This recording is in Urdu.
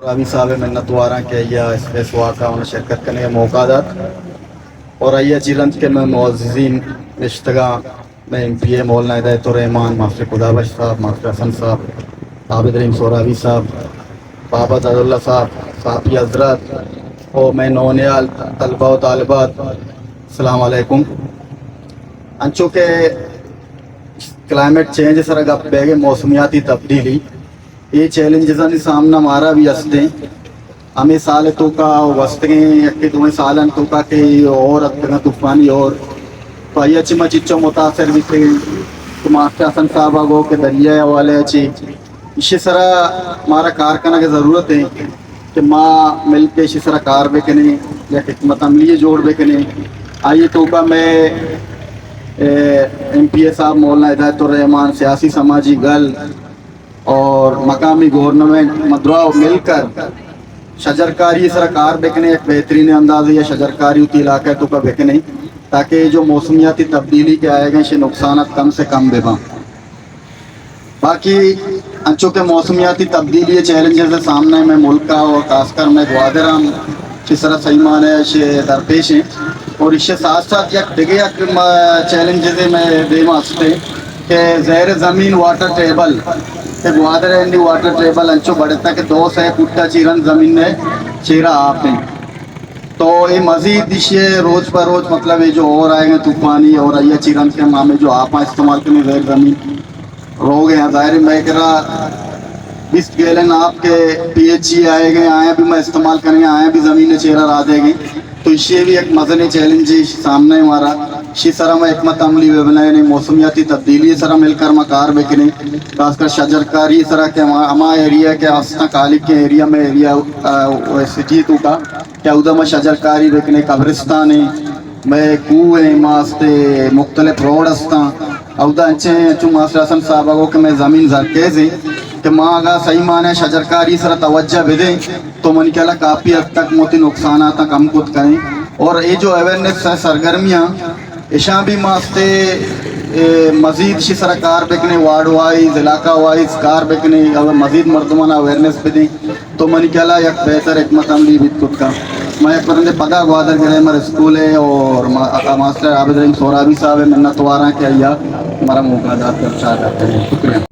رابی صاحب منتوارا کے ایا اس واقعہ انہیں شرکت کرنے کا موقع داد اور ایا چیرنج کے میں معززین نشتگاں میں ایم پی اے مولانا ہدایت الرحمان مافی خدا بخش صاحب مافی حسن صاحب عابد رحیم سورابی صاحب بابا عبداللہ صاحب صحافی حضرات اور میں نونیال طلبہ و طالبات السلام علیکم. انچو کہ کلائمیٹ چینج سر گپ بیگے موسمیاتی تبدیلی یہ چیلنجز نے سامنا مارا بھی ہستے ہمیں سال تو کا وسطیں یکی دویں سالن تو کا کہ اور اتنا طوفانی اور تو یہ چما چچو متاثر بھی تھے تو ماسٹر حسن صاحب آگو کہ دریا والے اچھی اسی طرح ہمارا کارکنہ کی ضرورت ہے کہ ماں مل کے اسی طرح کار بکنے یا حکمت عملی جوڑ بکنے. آئیے تو کا میں ایم پی اے صاحب مولانا ہدایت الرحمان سیاسی سماجی گل اور مقامی گورنمنٹ مدعا مل کر شجرکاری سرکار بکنے ایک بہترین انداز ہے. شجرکاری اتی علاقہ تو کا بکنے تاکہ جو موسمیاتی تبدیلی کے آئے گئے نقصانات کم سے کم بے. باقی انچو کے موسمیاتی تبدیلی چیلنجز سامنے میں ملک کا اور خاص کر میں گوادرام کس طرح صحیح معنی درپیش ہیں اور اس کے ساتھ ساتھ یک دیگے چیلنجز میں دے واسطے کہ زیر زمین واٹر ٹیبل کہ گوادر اینڈی واٹر ٹیبل انچو بڑھتا کہ 2 سے فٹا چیرن زمین میں چیرا آپ ہیں تو یہ مزید یہ روز پر روز مطلب یہ جو اور آئے گئے طوفانی اور آئیے چیرن کے ماں جو آپ استعمال کرنے زیر زمین رو گئے ہیں ظاہر میں کہہ رہا 20 گیلن آپ کے پی ایچ ای آئے گئے آئیں بھی میں استعمال کریں آئیں بھی زمین چیرا را دے گئے تو اس یہ بھی ایک مزنی چیلنج سامنے ہمارا اسی طرح میں حکمت عملی بنائے نہیں موسمیاتی تبدیلی طرح مل کر مکار بکنے خاص کر شجرکاری اس طرح کے ہما ایریا کے آستہ کالک کے ایریا میں ایریا سٹی تو کا کیا ادھر میں شجرکاری بکنے قبرستان میں کوئیں ماستے مختلف روڈ ہستاں اودہ انچے چو ماسٹر حسن صاحب کو کہ میں زمین زرکیز ہیں کہ ماں اگا صحیح معنی شجرکاری سر توجہ بھی دیں تو من کہلا کافی حد تک موتی نقصانات کم کت کریں اور یہ جو اویرنیس سرگرمیاں اشاں بھی ماستے مزید اسی طرح کار بکنے وارڈ وائز علاقہ وائز کار بکنے اور مزید مردمانہ اویرنیس بھی دیں تو من کہلا یک بہتر حکمت عملی بھی کت کا میں پرندے پگا گوادر گریمر اسکول ہے اور ماسٹر عابد رحیم سورابی صاحب منتوارا کے ایا ہمارا موقع داد کر چاہ کرتے ہیں. شکریہ.